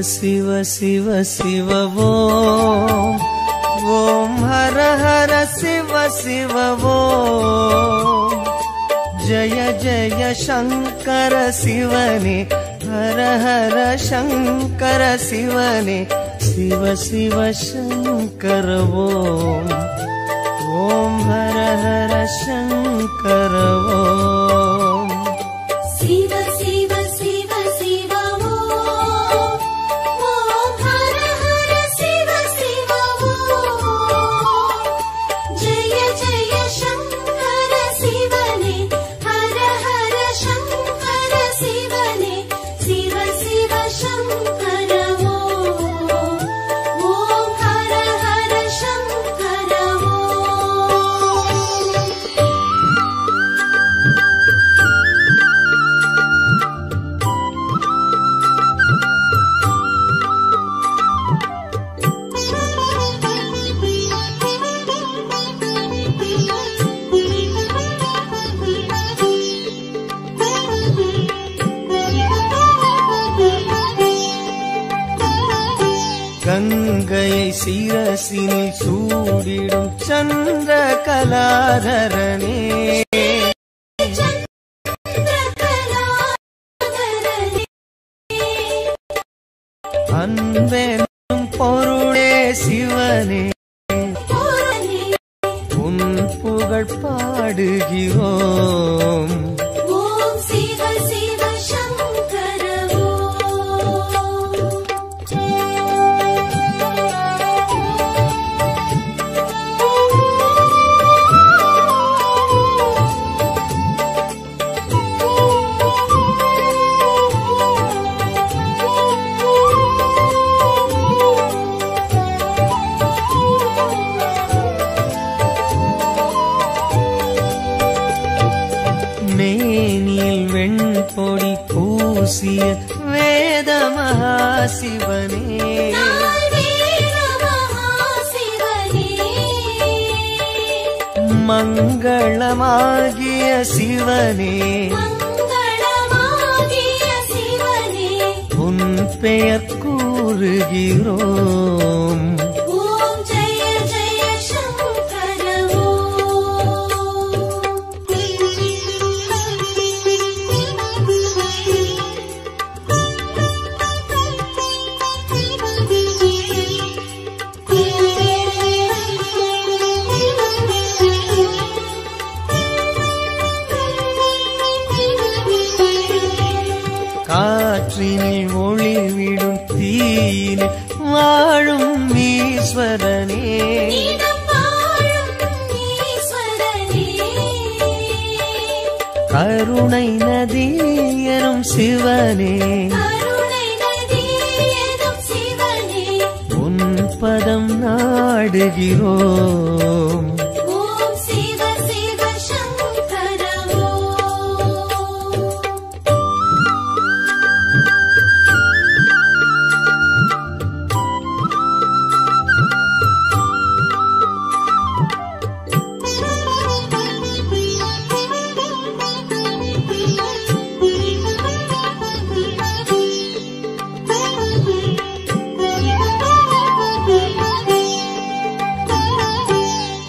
शिव शिव शिव ओम ओम हर हर शिव शिव ओम जय जय शंकर शिवने हर हर शंकर शिवने शिव शिव शंकर ओम ओम हर हर शंकर ओम शिव शिव शिव शिव ओम ओम हर हर शिव शिव ओम जय जय शंकर शिवने हर हर शंकर शिवने शिव शिव शंकर ओम ओम हर हर शंकर गंगै शिरसिनिल सूडिडुम चंद्रकलाधरने अन्वेनुम पोरुळे शिवने उन पुगळ पाडुगिरोम ओम शिव शिव शंकर மேனில் வெண்பொடி பூசிய வேத மகாசிவனே மங்களமாகிய சிவனே உன் பெயர் கூறுகிறோம் ஓம் ஜெய ஜெய சங்கர காற்றினில் ஒளிவிடும் தீயினில் வாழும் ஈஸ்வரனே கருணை நதி எனும் சிவனே உன் பதம் நாடுகிறோம் ஓம் சிவ சிவ சங்கர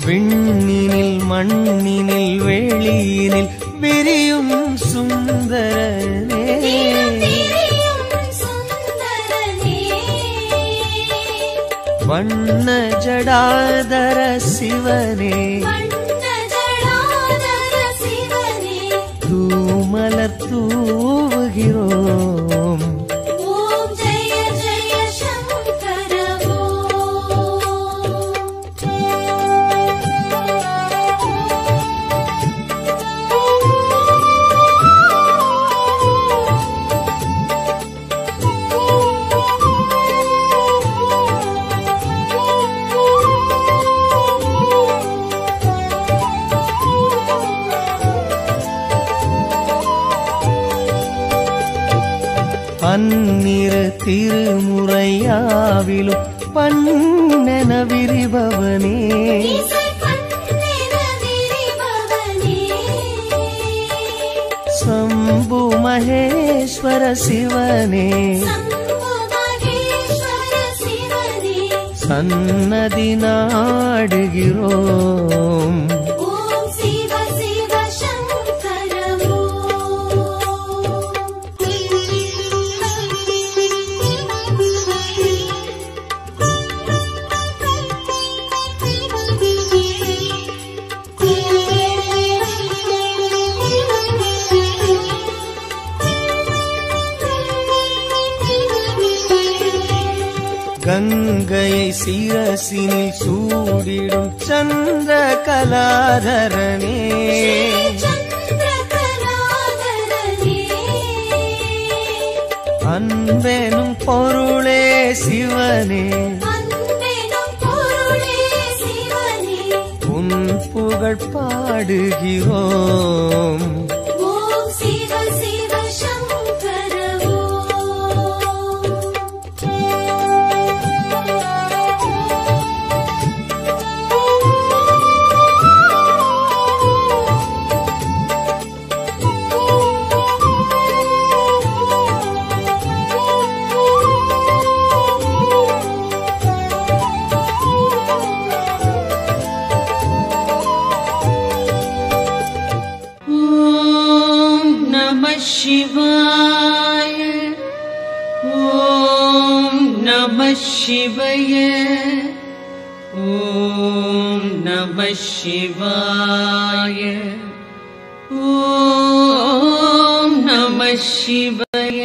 விண்ணினில் மண்ணினில் வெளியினில் விரியும் சுந்தரனே வண்ண ஜடாதர சிவனே தூமலர் தூவுகிறோம் ஓம் ஜெய ஜெய சங்கர பன்னிரு திருமுறையாவிலும் பண்ணென விரிபவனே शंभु महेश्वर शिवने சன்னதி நாடுகிறோம். ஓம் சிவ சிவ சங்கர கங்கையை சிரசினில் சூடிடும் சந்திர கலாதரனே, அன்பெனும் பொருளே சிவனே, உன் புகழ் பாடுகிறோம். ஓம் சிவ சிவ சங்கர शिवाय ओम नमः शिवाय ओम नमः शिवाय ओम नमः शिवाय.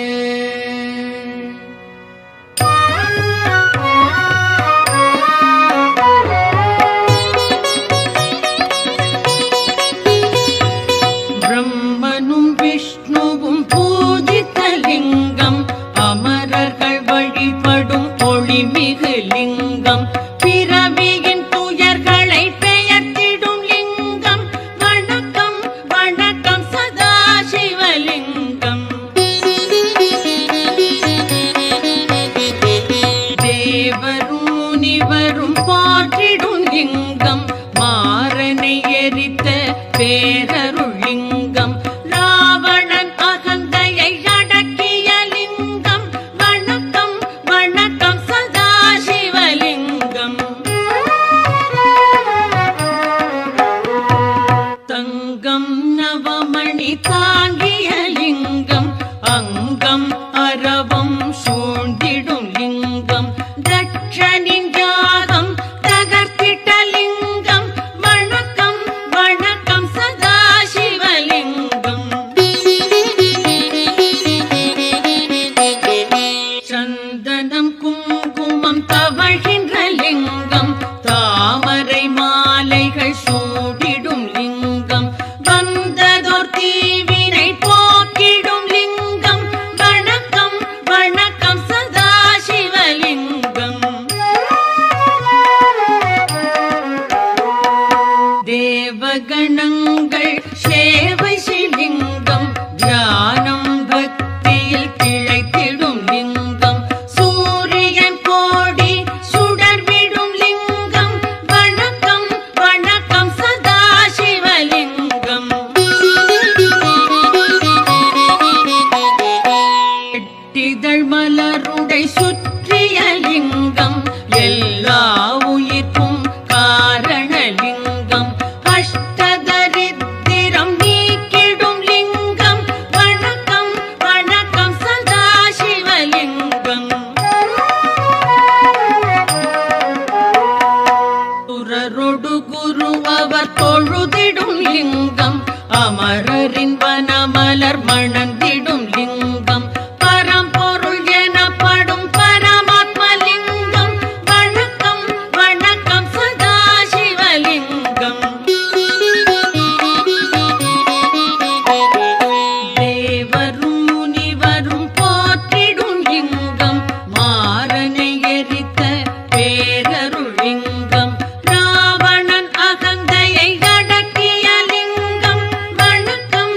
பிரம்மனும் விஷ்ணுவும் பூஜித்தலிங்கம், அமரர்கள் வழிபடும் ஒளிமிகு லிங்கம், பிறவியின் துயர்களை பெயர்த்திடும் லிங்கம். வணக்கம் வணக்கம் சதா சிவலிங்கம். தேவரும் முனிவரும் போற்றிடும் லிங்கம், மாறனை எரித்த பேரருள் லிங்கம், ராவணன் அகந்தையை அடக்கிய லிங்கம். வணக்கம் வணக்கம் சதா சிவலிங்கம். தங்கம் நவமணி தாங்கிய லிங்கம், அங்கம் அரவம் சூழ்ந்திடும் லிங்கம், தட்சனின் யாகம் தகர்த்திட்ட லிங்கம். வணக்கம் வணக்கம் சதா சிவலிங்கம். சந்தனம் குங்குமம் தவழ்கின்ற லிங்கம், தாமரை மாலைகள் சூடிடும் லிங்கம், வந்ததோர் தீவினை போக்கிடும் லிங்கம். வணக்கம் வணக்கம் சதா சிவலிங்கம். தேவகணங்கள் சேவை சிலிங்கம், தியானம் பக்தியில் திளைத்திடும் லிங்கம், சூரியன் கோடி சுடர்விடும் லிங்கம். வணக்கம் வணக்கம் சதா சிவலிங்கம். எட்டிதழ் மலருடை சுற்றிய லிங்கம், எல்லா உயிர்க்கும் காரணலிங்கம், அஷ்டதரித்திரம் நீக்கிடும் லிங்கம். வணக்கம் வணக்கம் சதா சிவலிங்கம். சுரரொடு குரு அவர் தொழுதிடும் லிங்கம், அமரரின் வனமலர் மணந்திடும் லிங்கம், பரம்பொருள் எனப்படும் பரமாத்மலிங்கம். வணக்கம் வணக்கம் சதா சிவலிங்கம். தேவரும் முனிவரும் போற்றிடும் லிங்கம், மாறனை எரித்த பேரருள் லிங்கம், ராவணன் அகந்தையை அடக்கிய லிங்கம். வணக்கம்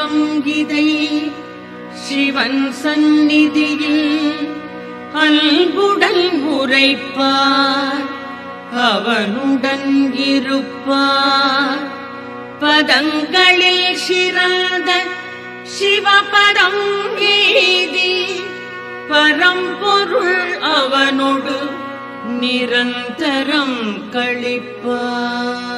மந்திரம் இதை சிவன் சந்நிதியில் அன்புடன் உரைப்பார், அவனுடன் இருப்பார். பதங்களில் சிறந்த சிவபரம் எய்தி பரம்பொருள் அவனோடு நிரந்தரம் கழிப்பார்.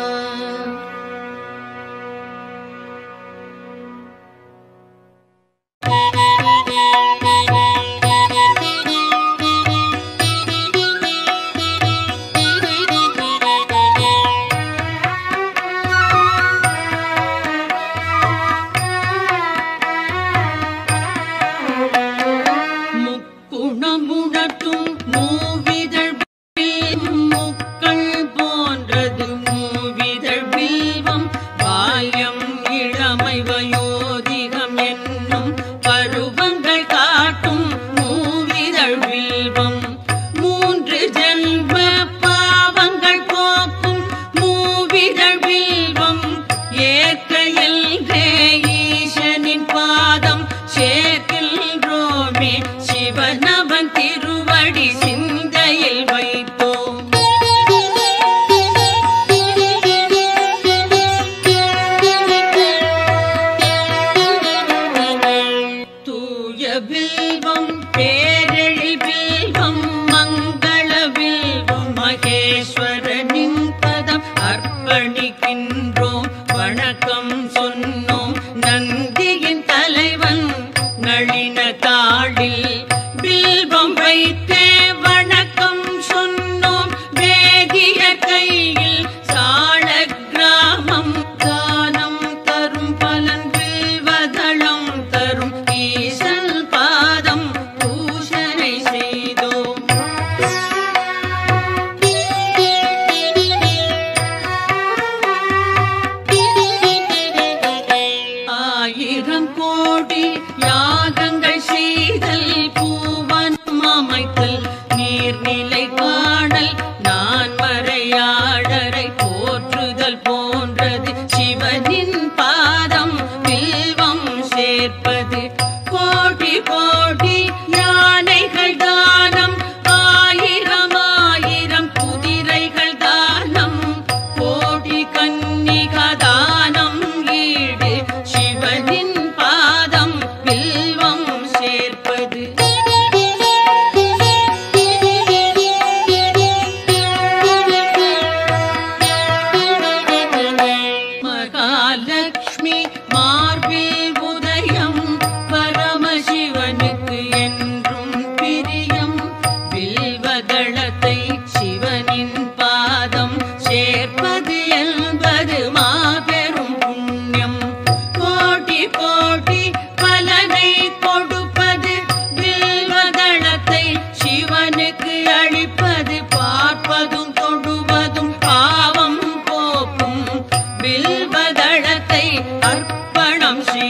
ஸ்ரீ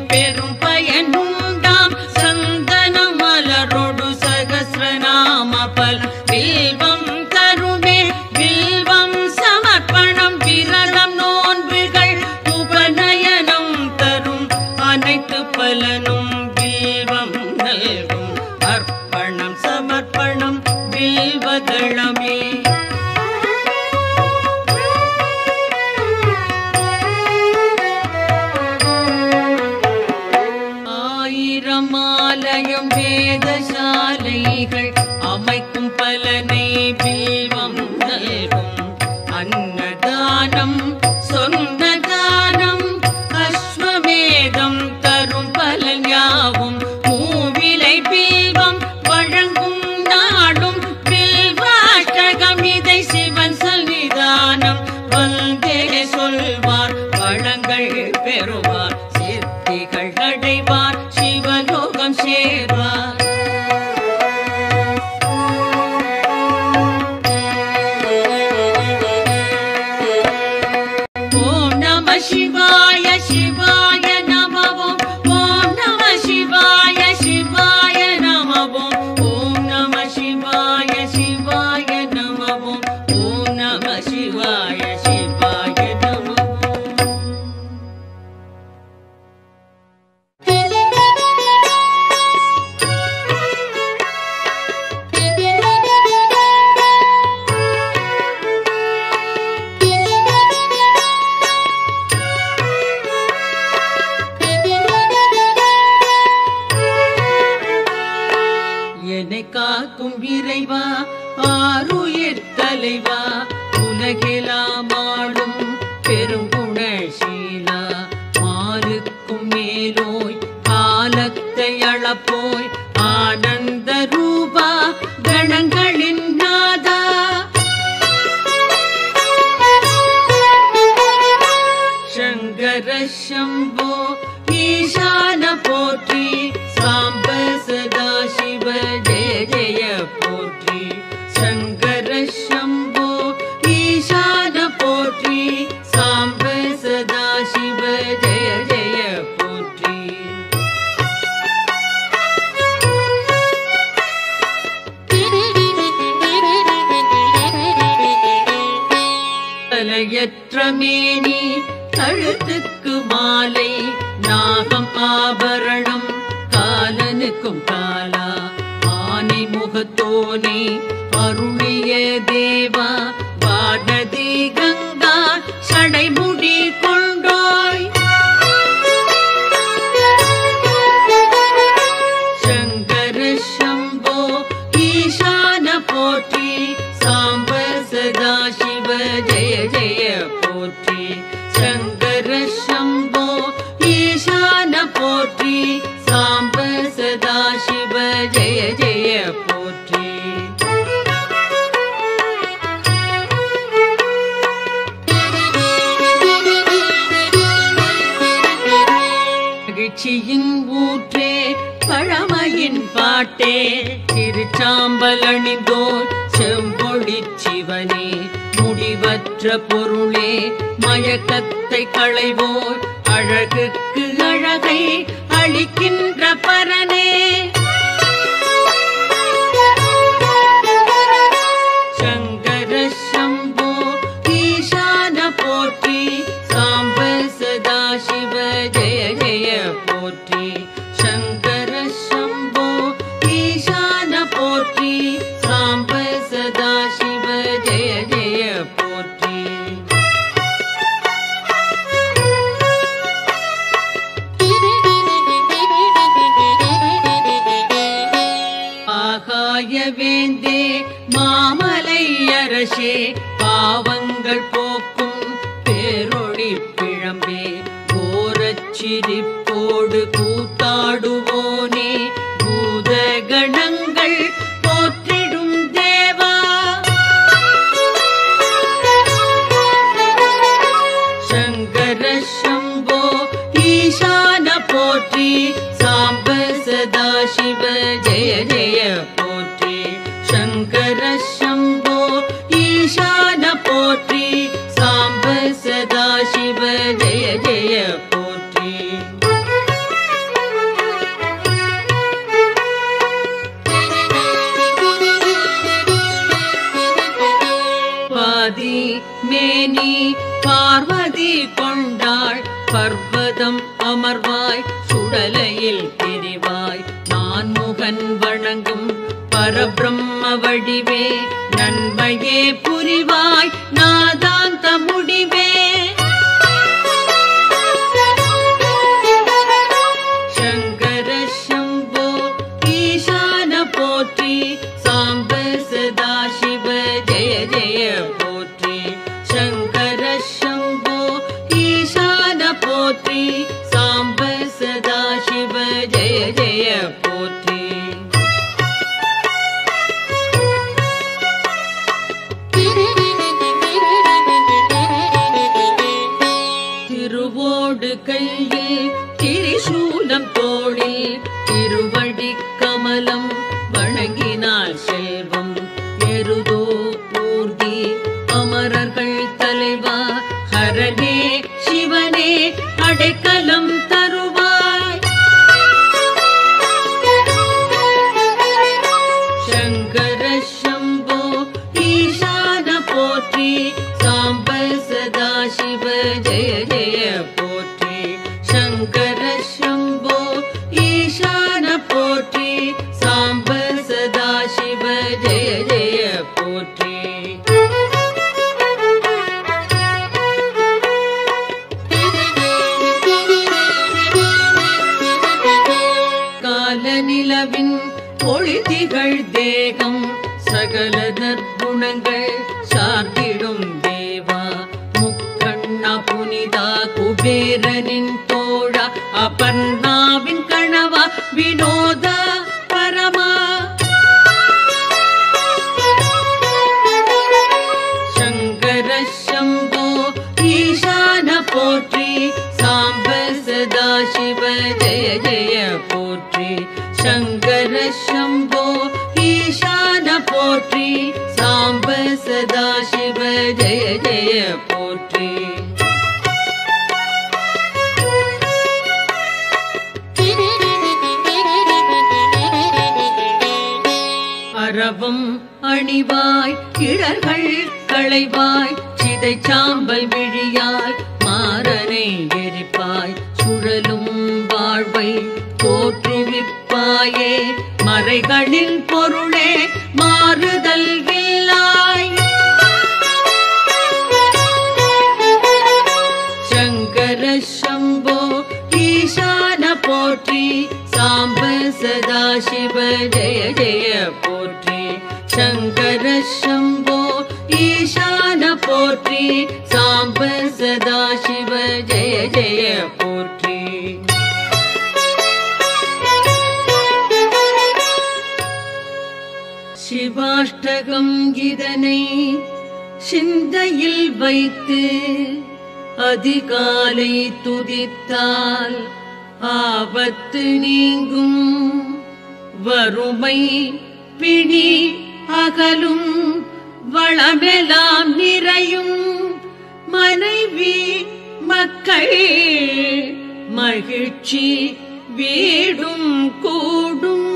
பெரும் பயனுண்டாம் சந்தன மலரோடு சகஸ்ரநாம பல வில்வம் தருமே வில்வம் சமர்ப்பணம் விரதம் நோன்புகள் உபநயனம் தரும் அனைத்து பலனும் வில்வம் நல்கும் அர்ப்பணம் சமர்ப்பணம் வில்வதளமே. ஆயிரமாலயம் வேதசாலைகள் அமைக்கும் பலனை வில்வம் நல்கும் அன்னதானம் சொன்னதானம் அஸ்வமேதம் தரும் பலன் யாவும் மூவிலை வில்வம் வழங்கும் நாடும் வில்வாஷ்டகம் இதை சிவன் சன்னிதானம் வந்தே சொல்வார் வளங்கள் பெறுவார் சித்திகள் அடைவார் சிவலோகம் சேர்வார். ஓம் நம சிவாய சிவாய நமவோம் ஓம் நம சிவாய சிவாய நமவோம் ஓம் நம சிவாய சிவாய நமவோம் ஓம் நம சிவாய சிவாய நமவோம். என்னை காக்கும் இறைவா ஆருயிர் தலைவா உலகெல்லாம் ஆளும் பெருங்குணசீலா மாலுக்கும் மேலோய் காலத்தை அளப்போய் ஆனந்த ரூபா கணங்களின் நாதா சங்கர சம்போ ஈசான போற்றி சாம்ப சதா சிவ ஜெய ஜெய போற்றி சங்கர சம்போ ஈசான போற்றி சாம்ப சதா சிவ ஜெய ஜெய போற்றி. தலையற்ற மேனி கழுத்துக்கு மாலை நாகம் ஆபரணம் காலனுக்கும் காலா ஆனை முகத்தோனே அருளிய தேவா வானதி கங்கா சடைமுடி கொண்டோய் சங்கர சம்போ ஈசான போற்றி சாம்ப சதா சிவ ஜெய ஜெய போற்றி சங்கர சம்போ ஈசான போற்றி சாம்ப சதா சிவ ஜெய ஜெய போற்றி. மகிழ்ச்சியின் ஊற்றே பழமையின் பாட்டே திருச்சாம்பல் அணிந்தோர் செம்பொழி சிவனே முடிவற்ற பொருளே மயக்கத்தை களைவோர் அழகுக்கு அழகை அளிக்கின்ற பரனே சங்கர சம்போ ஈசான போற்றி சாம்ப சதா சிவ ஜெய ஜெய போற்றி சங்கர சம்போ ஈசான போற்றி சாம்ப சதா சிவ ஜெய ஜெய போற்றி. ஆகாய வேந்தே மாமலை அரசே பாவங்கள் போக்கும் பேரொளி பிழம்பே கோரச்சிரிப்போடு கூத்தாடுவோனே பூத கணங்கள் போற்றிடும் தேவா சங்கர சம்போ ஈசான போற்றி சாம்ப சதா சிவ ஜெய ஜெய போற்றி சங்கர சம்போ ஈசான போற்றி சாம்ப சதா சிவ ஜெய ஜெய போற்றி. சிந்தையில் திரிவாய் நான்முகன் வணங்கும் பரபிரம்ம வடிவே நன்மையே புரிவாய் நாதாந்த முடிவே சங்கர சம்போ ஈசான போற்றி சாம்ப சதாசிவ ஜெய ஜெய போற்றி சங்கர சம்போ ஈசான போற்றி சாம்ப சதாசிவ ஜெய ஜெய போற்றி திருவோடு கையில் திரிசூலம் தோளில் திருவடி கமலம் வணங்கினாள் செல்வம் எருதோ பூர்த்தி அமரர்கள் தலைவா ஹரனே சிவனே அடைக்கலம் தருவாய் சங்கர சம்போ ஈசான போற்றி சாம்ப சதாசிவ ஜெய ஜெய போற்றி சங்கர சம்போ ஈசான போற்றி சாம்ப சதாசிவ ஜெய ஜெய போற்றி கால நிலவின் ஒளிதிகள் தேகம் சகல நற்குணங்கள் சார்ந்திடும் தேவா முக்கண்ணா புனிதா குபேரனின் தோழா அபர்ணாவின் கணவா வினோதா பரமா சங்கர சம்போ ஈசான போற்றி சாம்ப சதாசிவ ஜெய ஜெய போற்றி சங்கர சம்போ ஈசான போற்றி சாம்ப சதாசிவ ஜெய ஜெய போற்றி அரவம் அணிவாய் இடர்கள் களைவாய் சிதை சாம்பல் விழியாய் மாறனை எரிப்பாய் சுழலும் வாழ்வை தோற்றுவிப்பாயே மறைகளின் பொருளே மாறுதல் இல்லாய் சங்கர சம்போ ஈசான போற்றி சாம்ப சதாசிவ ஜெய ஜெய போற்றி சங்கர சம்போ ஈசான போற்றி சாம்ப சதாசிவ ஜெய ஜெய போற்றி சிவாஷ்டகம் இதனை சிந்தையில் வைத்து அதிகாலை துதித்தால் ஆபத்து நீங்கும் வறுமை பிணி அகலும் வளமெல்லாம் நிறையும் மனைவி மக்கள் மகிழ்ச்சி வீடும் கூடும்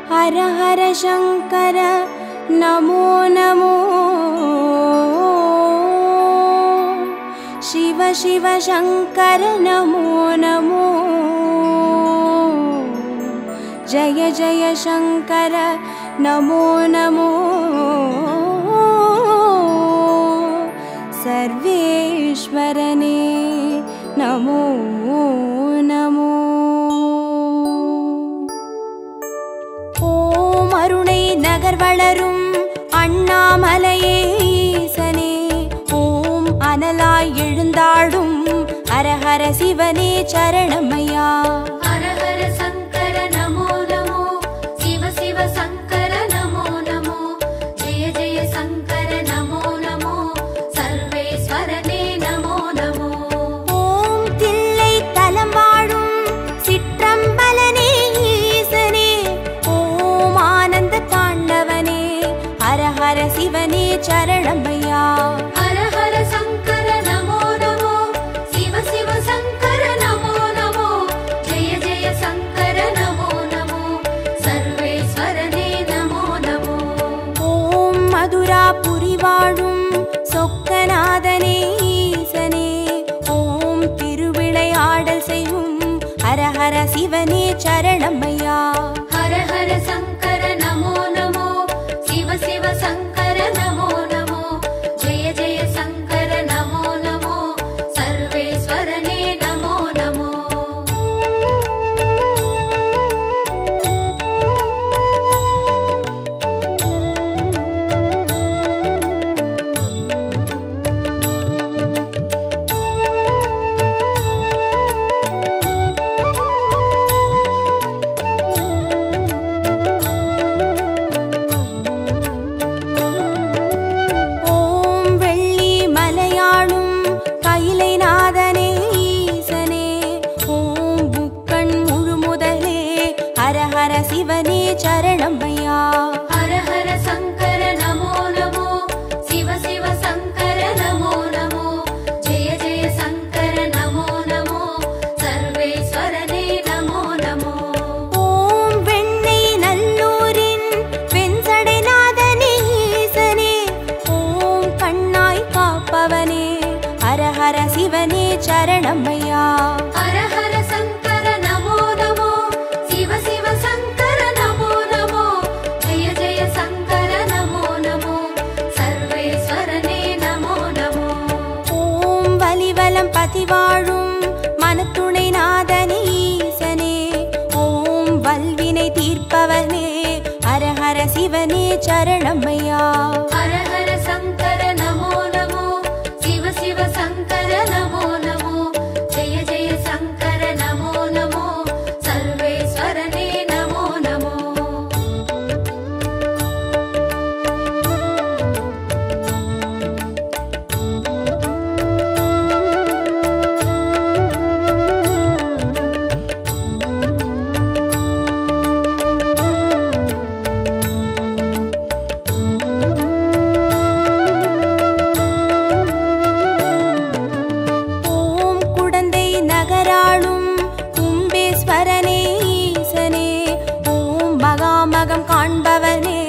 हर हर शंकर नमो नमो शिव शिव शंकर नमो नमो जय जय शंकर नमो नमो सर्वेश्वरने नमो नमो அருணை நகர் வளரும் அண்ணாமலையே ஈசனே ஓம் அனலாய் எழுந்தாடும் ஹரஹர சிவனே சரணமையா ஹர ஹர சங்கர நமோ நமோ சிவ சிவ சங்கர நமோ நமோ ஜெய ஜெய சங்கர நமோ நமோ சர்வேஸ்வரனே நமோ நமோ ஓம் தில்லை தலம் வாழும் சிற்றம்பலனே ஈசனே ஓம் ஆனந்த தாண்டவனே ஹரஹர சிவனே சரணமையா ஹர ஹர சங்கர நமோ நமோ சிவ சிவ சங்கர நமோ நமோ ஜெய ஜெய சங்கர நமோ நமோ சர்வேஸ்வரனே நமோ நமோ ஓம் மதுராபுரி வாழும் சொக்கநாதனே ஈசனே ஓம் திருவிளையாடல் செய்யும் ஹரஹர சிவனே சரணமையா. ஹர ஹர சங்கர நமோ நமோ சிவ சிவ சங்கர நமோ நமோ ஜெய ஜெய சங்கர நமோ நமோ சர்வேஸ்வரனே நமோ நமோ. சிவனே சரணமையா. ஹர ஹர சங்கர நமோ நமோ சிவ சிவ சங்கர நமோ நமோ ஜெய ஜெய சங்கர நமோ நமோ சர்வேஸ்வரனே நமோ நமோ. ஓம் வெண்ணை நல்லூரின் வெண்சடைநாதனே ஈசனே ஓம் கண்ணாய் காப்பவனே ஹர ஹர சிவனே சரணமையா. ஹர ஹர சங்கர நமோ நமோ சிவ சிவ சங்கர நமோ நமோ ஜெய ஜெய சங்கர நமோ நமோ சர்வேஸ்வரனே நமோ நமோ. ஓம் வலிவலம் பதிவாழும் மனத்துணை நாதனே ஈசனே ஓம் வல்வினை தீர்ப்பவனே ஹர ஹர சிவனே சரணமையா. ஹர ஹர சங்கர நமோ நமோ சிவ சிவ சங்கர நமோ நமோ ஜெய ஜெய சங்கர நமோ நமோ சர்வேஸ்வரனே நமோ நமோ. ஓம் குடந்தை நகராளும் கும்பேஸ்வரனே ஈசனே ஓம் மகாமகம் காண்பவனே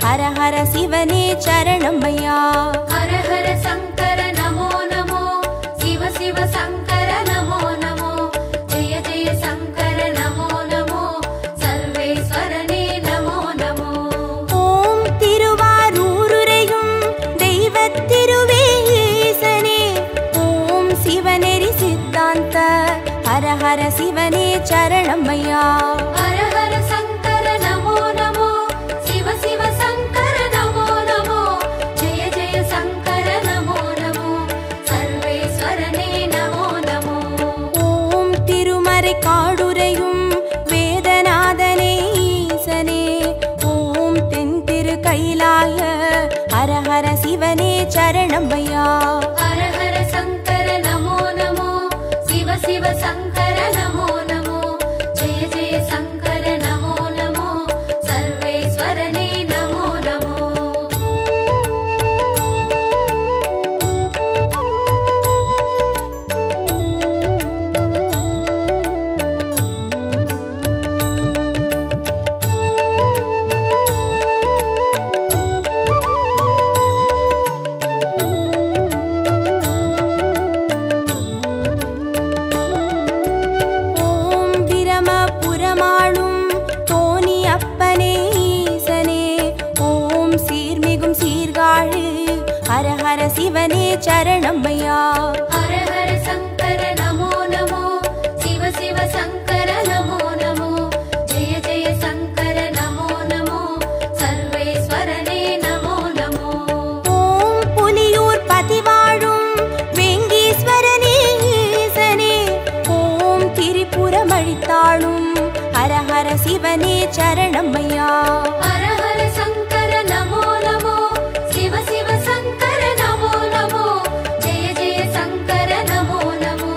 ஹர ஹர சிவனே சரணமையா. ஹர ஹர சங்கர நமோ நமோ சிவ சிவ சங்கர நமோ நமோ ஜெய ஜெய சங்கர நமோ நமோ சர்வேஸ்வரனே நமோ நமோ. ஓம் திருவாரூருரையும் தெய்வத் திருவே ஈசனே ஓம் சிவநெறி சித்தாந்த ஹர ஹர சிவனே சரணமையா. ஹர ஹர சங்கர நமோ நமோ சிவ சிவ சங்கர நமோ நமோ ஜெய ஜெய சங்கர நமோ நமோ சர்வேஸ்வரனே நமோ நமோ. ஓம் திருமறை காடுரையும் வேதநாதனே ஈசனே ஓம் தென் திரு கைலாய ஹர ஹர சிவனே சரணமையா. ஹர ஹர சங்கர நமோ நமோ சிவ சிவ சங்கர நமோ நமோ ஜெய ஜெய சங்கர நமோ நமோ சர்வேஸ்வரனே நமோ நமோ. ஓம் பிரமபுரமாளும் தோணி அப்பனே ஈசனே ஓம் சீர்மிகும் சீர்காழு ஹர ஹர சிவனே சரணமையா. ஹர ஹர சங்கர நமோ நமோ சிவ சிவ சங்கர நமோ நமோ ஜெய ஜெய சங்கர நமோ நமோ சர்வேஸ்வரனே நமோ நமோ. ஓம் புலியூர் பதிவாழும் வேங்கீஸ்வரனே ஈசனே ஓம் திரிபுரமழித்தாளும் ஹர ஹர சிவனே சரணமையா. ஹர ஹர சங்கர நமோ நமோ சிவ சிவ சங்கர நமோ நமோ ஜெய ஜெய சங்கர நமோ நமோ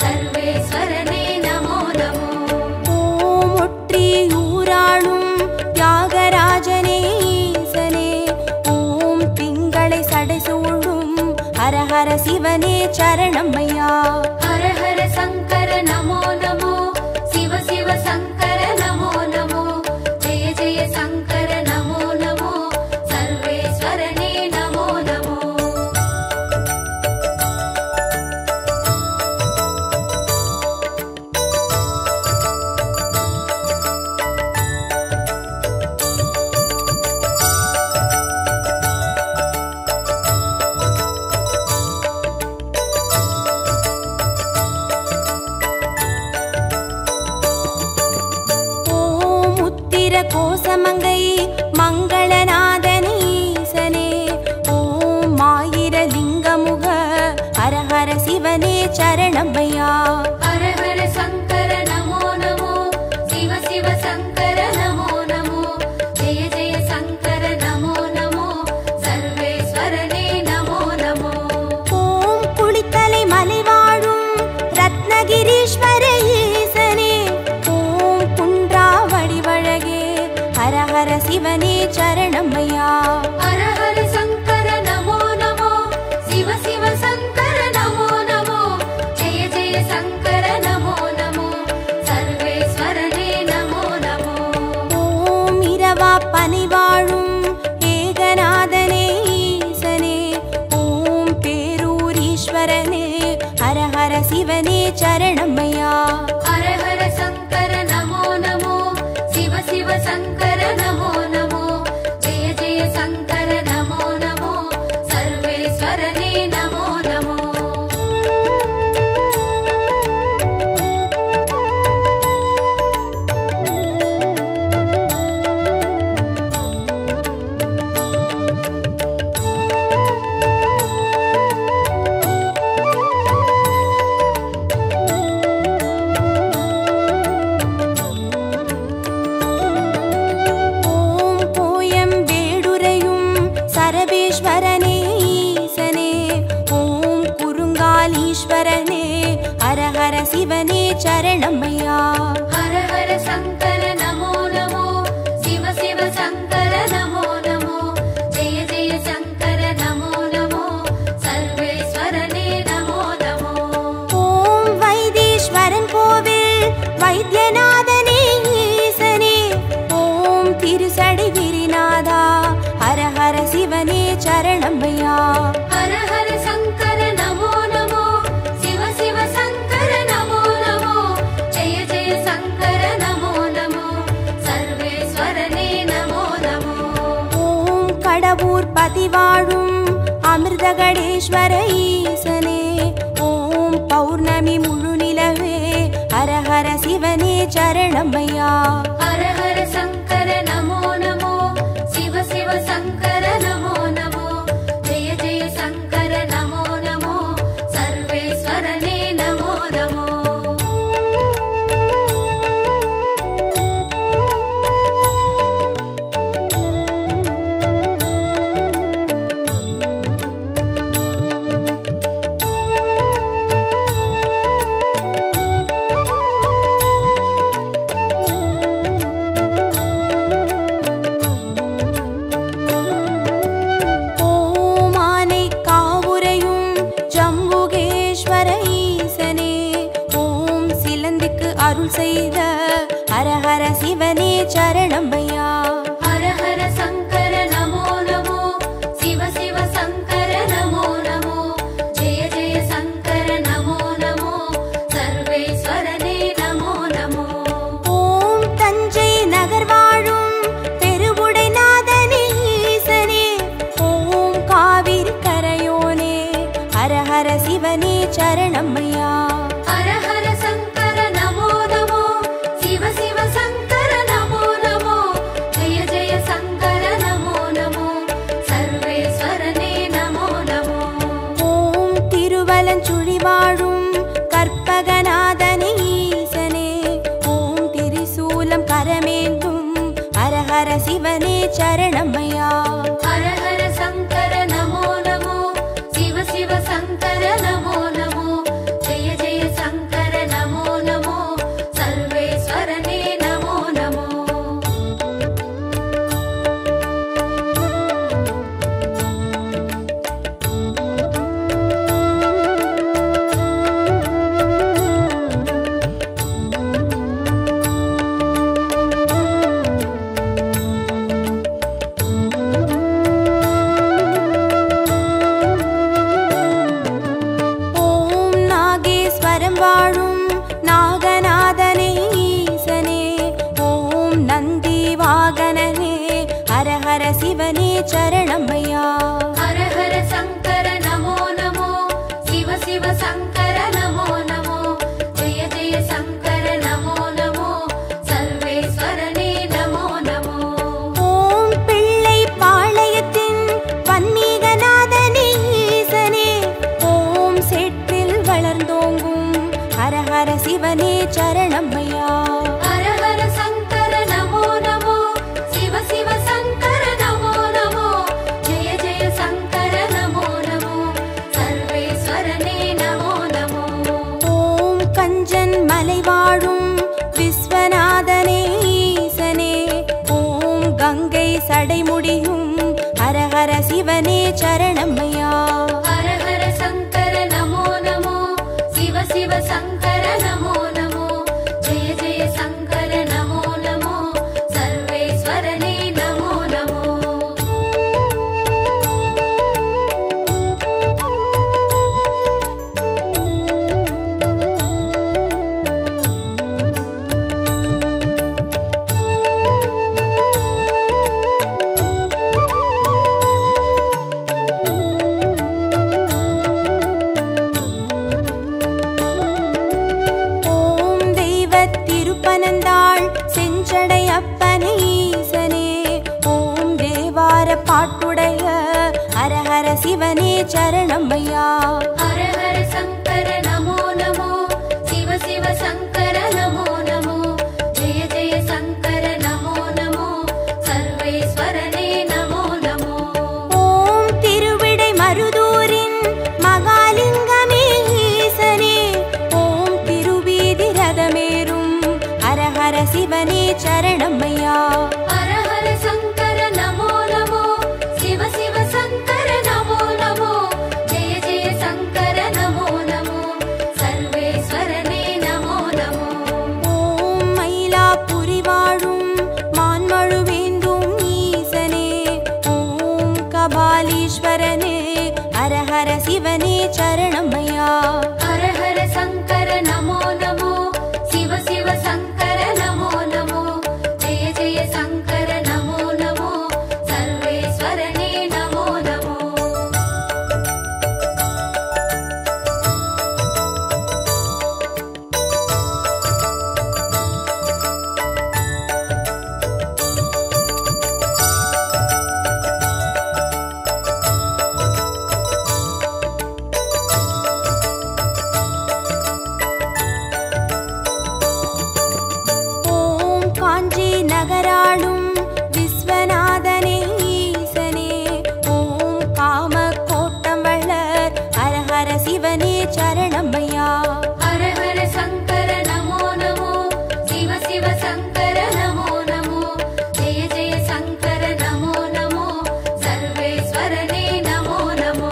சர்வேஸ்வரனே நமோ நமோ. ஓம் ஒற்றியூராளும் தியாகராஜனே ஈசனே ஓம் திங்களை சடைசூழும் ஹர ஹர சிவனே சரணமையா. ஹர ஹர சங்கர நமோ நமோ சிவ சிவ சங்கர நமோ நமோ ஜெய ஜெய சங்கர நமோ நமோ சர்வேஸ்வரனே சிவனே சரணமையா. ஹர ஹர சங்கர நமோ நமோ, சிவ சிவ சங்கர நமோ நமோ, ஜெய ஜெய சங்கர நமோ நமோ, சர்வேஸ்வரனே நமோ நமோ. சரபேஸ்வரனே ஈசனே, ஓம் குருங்காலீஸ்வரனே, ஹர ஹர சிவனே சரணமையா. ஹர ஹர சங்கர நமோ நமோ, சிவ சிவ சங்கர நமோ நமோ, ஜெய ஜெய சங்கர நமோ நமோ, சர்வேஸ்வரனே நமோ நமோ. ஓம் வைத்தீஸ்வரன் கோவில் வைத்தியநாதனே ஈசனே, ஓம் திருசடை கிரிநாதா, ஹர ஹர சிவனே சரணமையா. ஹர ஹர சங்கர நமோ நமோ, சிவ சிவ சங்கர நமோ நமோ, ஜெய ஜெய சங்கர நமோ நமோ, சர்வேஸ்வரனே நமோ நமோ. ஓம் கடவுர் பதிவாழும் அமிர்தகடேஸ்வர ஈசனே, ஓம் பௌர்ணமி முழு நிலவே, ஹர ஹர சிவனே சரணமையா. ஹர ஹர சங்கர நமோ நமோ, சிவ சிவ சங்கர நமோ நமோ, ஜெய ஜெய சங்கர நமோ நமோ, சர்வேஸ்வரனே நமோ நமோ. ஓம் ஆனை காவுரையும் ஜம்புகேஸ்வர ஈசனே, ஓம் சிலந்திக்கு அருள் செய்த ஹர ஹர சிவனே சரணமையா. ஹர ஹர சங்கர நமோ நமோ, சிவ சிவ சங்கர நமோ நமோ, ஜெய ஜெய சங்கர நமோ நமோ, சர்வேஸ்வரனே நமோ நமோ. ஓம் தஞ்சை நகர் வாழும் பெருவுடைநாதனே ஈசனே, ஓம் காவிரி கரையோனே, ஹர ஹர சிவனே சரணமையா. ஹர ஹர சங்கர நமோ நமோ, சிவ சிவ சங்கர நமோ நமோ, ஜெய ஜெய சங்கர நமோ நமோ, சர்வேஸ்வரனே நமோ நமோ. ஓம் திருவலஞ்சுழி வாழும் கற்பகநாதனே ஈசனே, ஓம் திரிசூலம் கரமேந்தும் ஹர ஹர சிவனே சரணமையா. ஹர ஹர சங்கர நமோ நமோ, சிவ சிவ சங்கர நமோ நமோ, ஜெய ஜெய சங்கர நமோ நமோ, சர்வேஸ்வரனே நமோ நமோ. ஓம் நாகேஸ்வரம் வாழும் நாகநாதனே ஈசனே, ஓம் நந்தி வாகனனே, ஹர ஹர சிவனே சரணமையா. ஹர ஹர சங்கர நமோ நமோ, சிவ சிவ சங்கர நமோ நமோ, ஜெய ஜெய சங்கர நமோ நமோ, சர்வேஸ்வரனே நமோ நமோ. ஓம் பிள்ளை பாளையத்தின் வன்மீகநாதனே ஈசனே, ஓம் சேற்றில் வளர்ந்தோங்கும் ஹர ஹர சிவனே சரணமையா. ஹர ஹர சங்கர நமோ நமோ, சிவ சிவ சங்கர நமோ நமோ, ஜெய ஜெய சங்கர நமோ நமோ, சர்வேஸ்வரனே நமோ நமோ. ஓம் கஞ்சன் மலை வாழும் விஸ்வநாதனே ஈசனே, ஓம் கங்கை சடைமுடியும் ஹர ஹர சிவனே சரணமையா. ஹர ஹர சங்கர நமோ நமோ, சிவ சிவ சங்கர நமோ நமோ, ஜெய ஜெய சங்கர நமோ நமோ, சர்வேஸ்வரனே நமோ நமோ. ஹர சிவனே சரணம் ஐயா. ஹர ஹர சங்கர நமோ நமோ, சிவ சிவ சங்கர நமோ நமோ, ஜெய ஜெய சங்கர நமோ நமோ, சர்வேஸ்வரனே நமோ நமோ. ஓம் திருவிடை மருதூரின் மகாலிங்கமே ஈசனே, ஓம் திருவீதி ரதமேறும் ஹர ஹர சிவனே சரணம் ஐயா. ஹர ஹர சங்கர நமோ நமோ, சிவ சிவ சங்கர நமோ நமோ, ஜெய ஜெய சங்கர நமோ நமோ, சர்வேஸ்வரனே நமோ நமோ. ஓம் மயிலாப்புரி வாழும் மான்மழுவேந்தும் ஈசனே, ஓம் கபாலீஸ்வரனே ஹர ஹர சிவனே சரணம் ஐயா. ஹர ஹர சங்கர நமோ நமோ, சிவ சிவ சங்கர நமோ நமோ, ஜெய ஜெய சங்கர நமோ நமோ, சர்வேஸ்வரனே நமோ நமோ. ஓம் காஞ்சி நகராளும் விஸ்வநாதனே ஈசனே, ஓம் காம கோட்டம் வளர் ஹர ஹர சிவனே சரணம் ஐயா. ஹர ஹர சங்கர நமோ நமோ, சிவ சிவ சங்கர நமோ நமோ, ஜெய ஜெய சங்கர நமோ நமோ, சர்வேஸ்வரனே நமோ நமோ.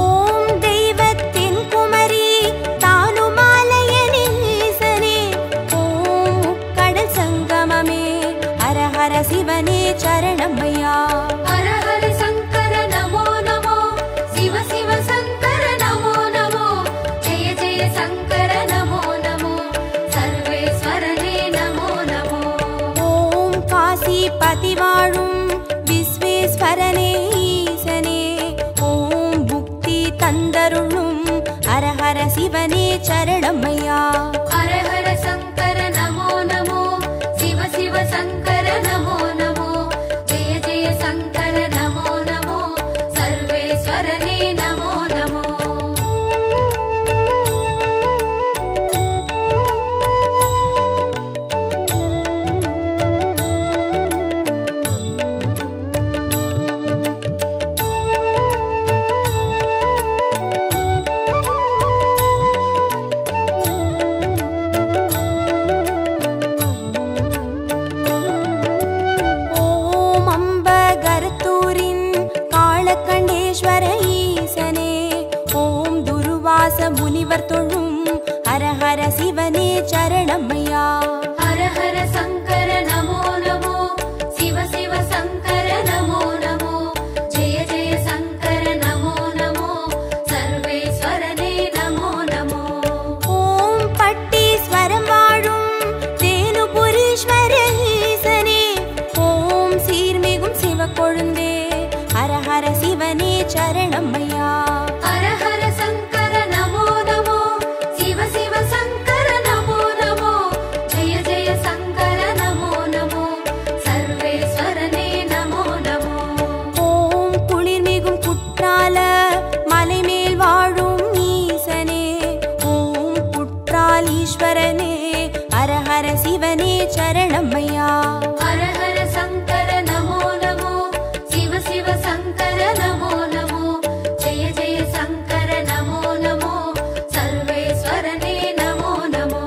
ஓம் தெய்வத்தின் குமரி தானுமாலயனே ஈசனே, ஓம் கடல் சங்கமமே ஹர ஹர சிவனே சரணம் ஐயா. ஹர ஹர சங்கர நமோ நமோ, சிவ சிவ சங்கர நமோ நமோ, ஜெய ஜெய சங்கர நமோ நமோ, சர்வேஸ்வரனே நமோ நமோ. ஓம் காசிபதி வாழும் விஸ்வேஸ்வரனே ஈசனே, ஓம் புக்தி தந்தருளும் ஹர ஹர சிவனே சரணம் ஐயா. ஹர ஹர சங்கர நமோ நமோ, சிவ சிவ சங்கர நமோ நமோ, ஜெய ஜெய சங்கர நமோ நமோ, சர்வேஸ்வரனே நமோ நமோ. ஓம் அம்பகரத்தூரின் காளகண்டேஸ்வர ஈசனே, ஓம் துருவாச முனிவர் தொழும் ஹர ஹர சிவனே சரணம் ஐயா. ஹர ஹர சங்கர நமோ நமோ, சிவ சிவ சங்கர நமோ நமோ, ஜெய ஜெய சங்கர நமோ நமோ, சர்வேஸ்வரனே நமோ நமோ. ஓம் பட்டீஸ்வரம் வாழும் தேனுபுரீஸ்வர ஈசனே, ஓம் சீர்மிகும் சிவக்கொழுந்தே ஹர ஹர சிவனே சரணம் ஐயா. ஹர ஹர சங்கர நமோ நமோ, சிவ சிவ சங்கர நமோ நமோ, ஜெய ஜெய சங்கர நமோ நமோ, சர்வேஸ்வரனே நமோ நமோ. ஓம் குளிர்மிகும் குற்றால மலைமேல் வாழும் ஈசனே, ஓம் குற்றாலீஸ்வரனே ஹர ஹர சிவனே சரணம் ஐயா. ஹர ஹர சங்கர நமோ நமோ, சிவ சிவ சங்கர நமோ நமோ, ஜெய ஜெய சங்கர நமோ நமோ, சர்வேஸ்வரனே நமோ நமோ.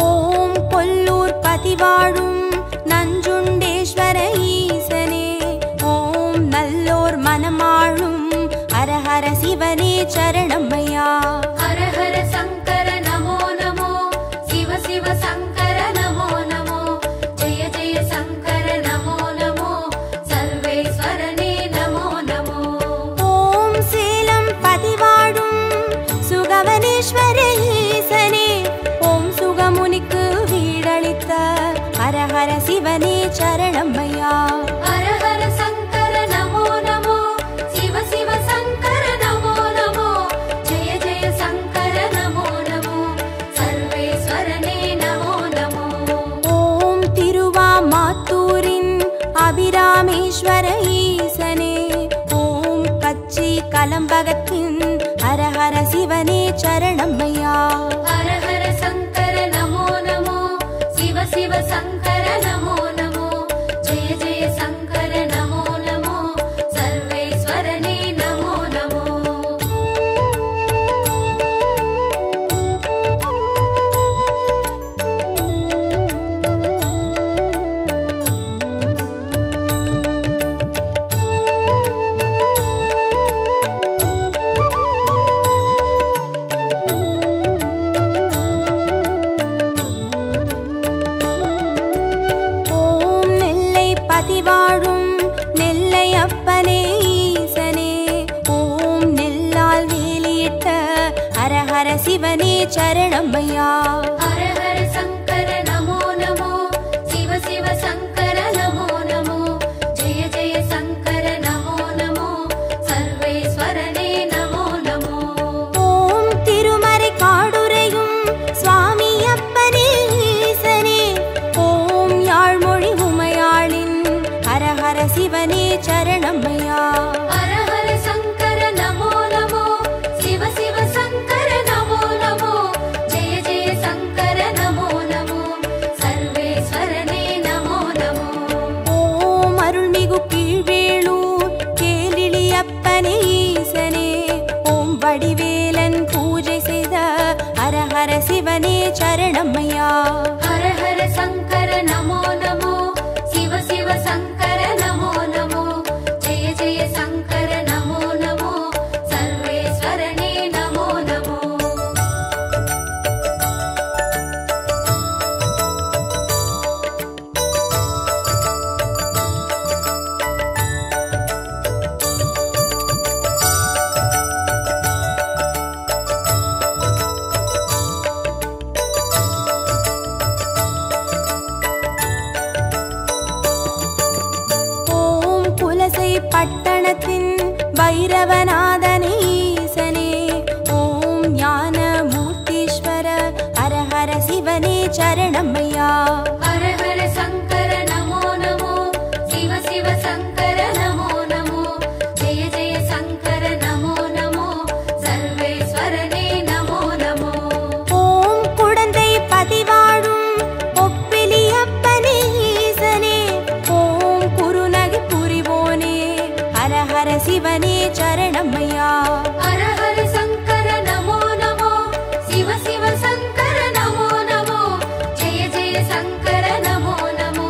ஓம் கொல்லூர் பதிவாழும் நஞ்சுண்டேஸ்வர ஈசனே, ஓம் நல்லோர் மனமாழும் ஹர ஹர சிவனே சரணம் ஐயா. ஹர ஹர சங்கர நமோ நமோ, சிவ சிவ சங்கர நமோ நமோ, ஜெய ஜெய சங்கர நமோ நமோ, சர்வேஸ்வரனே நமோ நமோ. ஓம் சேலம் பதிவாழும் சுகவனேஸ்வர ஈசனே, ஓம் சுகமுனிக்கு சரணமையா. ஹர ஹர சங்கர நமோ நமோ, சிவ சிவ சங்கர நமோ நமோ, ஜெய ஜெய சங்கர நமோ நமோ, சர்வேஸ்வரனே நமோ நமோ. ஓம் திருவாமாத்தூரின் அபிராமேஸ்வர ஈசனே, ஓம் கச்சி கலம்பகத்தின் ஹர ஹர சிவனே சரணமையா. ஹர ஹர சங்கர நமோ நமோ, சிவ சிவ சங்கர நமோ நமோ, ஜெய ஜெய சங்கர நமோ நமோ, சர்வேஸ்வரனே நமோ நமோ. ஓம் நெல்லை பதிவாழும் நெல்லை அப்பனே ஈசனே, ஓம் நெல்லால் வேலியிட்ட ஹர ஹர சிவனே சரணமையா. ஹர ஹர சங்கர நமோ நமோ, சிவ சிவ சங்கர நமோ நமோ, ஜெய ஜெய சங்கர நமோ நமோ, சர்வேஸ்வரனே நமோ நமோ. ஓம் திருமறை காடுரையும் சுவாமி அப்பனே ஈசனே, ஓம் யாழ்மொழி உமையாளின் ஹர ஹர சிவனே சரணமையா. ஹர ஹர சங்கர நமோ நமோ, சிவ சிவ சங்கர நமோ நமோ, ஜெய ஜெய சங்கர நமோ நமோ, சர்வேஸ்வரனே நமோ நமோ. ஓம் அருள்மிகு கீழ்வேளூர் கேளிழி அப்பனே ஈசனே, ஓம் வடிவேலன் பூஜை செய்த ஹர ஹர சிவனே சரணமையா. ஹர ஹர சங்கர நமோ நமோ, சிவ சிவ சங்கர நமோ நமோ, ஜெய ஜெய சங்கர நமோ நமோ, சர்வேஸ்வரனே நமோ நமோ. ஓம் குலசை பட்டணத்தின் பைரவநாதனே ஈசனே, ஓம் ஞான மூர்த்தீஸ்வர ஹர ஹர சிவனே சரணமையா. ஹர ஹர சங்கர நமோ நமோ, சிவ சிவ சங்கர நமோ நமோ, ஜெய ஜெய சங்கர நமோ நமோ, சர்வேஸ்வரனே நமோ நமோ. ஓம் குடந்தை பதிவாழும் ஒப்பிலி அப்பனே ஈசனே, ஓம் குருநகை புரிவோனே ஹர ஹர சிவனே சரணமையா. ஹர ஹர சங்கர நமோ நமோ, சிவ சிவ சங்கர நமோ நமோ, ஜெய ஜெய சங்கர நமோ நமோ,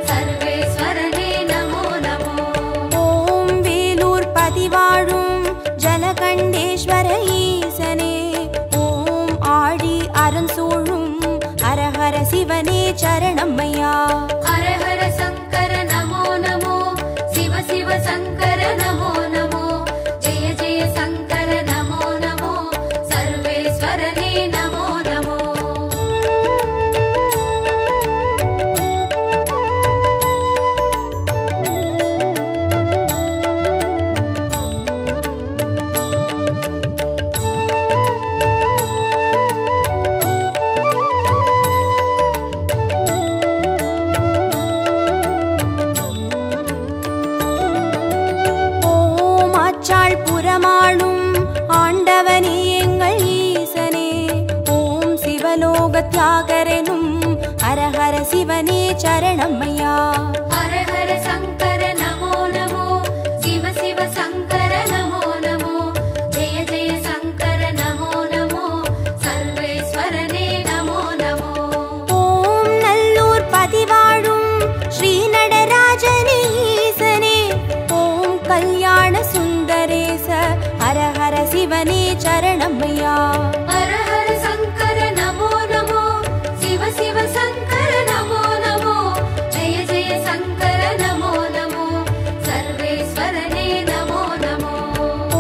சர்வேஸ்வரனே நமோ நமோ. ஓம் வேலூர் பதிவாழும் ஜலகண்டேஸ்வர ஈசனே, ஓம் ஆழி அறஞ்சூழும் ஹர ஹர சிவனே சரணமையா. ஹர ஹர சங்கர நமோ நமோ, சிவ சிவ சங்கர நமோ நமோ, ஜெய ஜெய சங்கர நமோ நமோ, சர்வேஸ்வரனே நமோ நமோ. ஓம் ஆச்சாள் புறமாளும் ஆண்டவனே எங்கள் ஈசனே, ஓம் சிவலோக தியாகரெனும் ஹர ஹர சிவனே சரணமையா. ஹர ஹர சங்கர நமோ நமோ, சிவ சிவ சங்கர நமோ நமோ, ஜெய ஜெய சங்கர நமோ நமோ, சர்வேஸ்வரனே நமோ நமோ. ஓம் நல்லூர் பதிவாழும் ஸ்ரீ நடராஜனே ஈசனே, ஓம் கல்யாண சுந்தரேச ஹர ஹர சிவனே சரணமையா. ஹர ஹர சங்கர நமோ நமோ, சிவ சிவ சங்கர நமோ நமோ, ஜெய ஜெய சங்கர நமோ நமோ, சர்வேஸ்வரனே நமோ நமோ.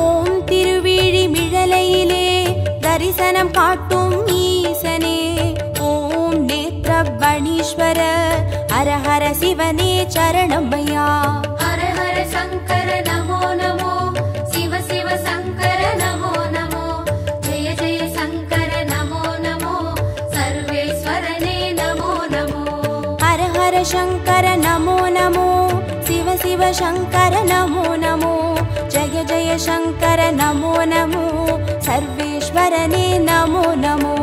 ஓம் திருவிழிமிழலையிலே தரிசனம் காட்டும் ஈசனே, ஓம் நேத்ரபணீஸ்வர हर हर शिवने चरणमय्या हर हर शङ्कर नमो नमो शिव शिव शङ्कर नमो नमो जय जय शङ्कर नमो नमो सर्वेश्वरने नमो नमो हर हर शङ्कर नमो नमो शिव शिव शङ्कर नमो नमो जय जय शङ्कर नमो नमो सर्वेश्वरने नमो नमो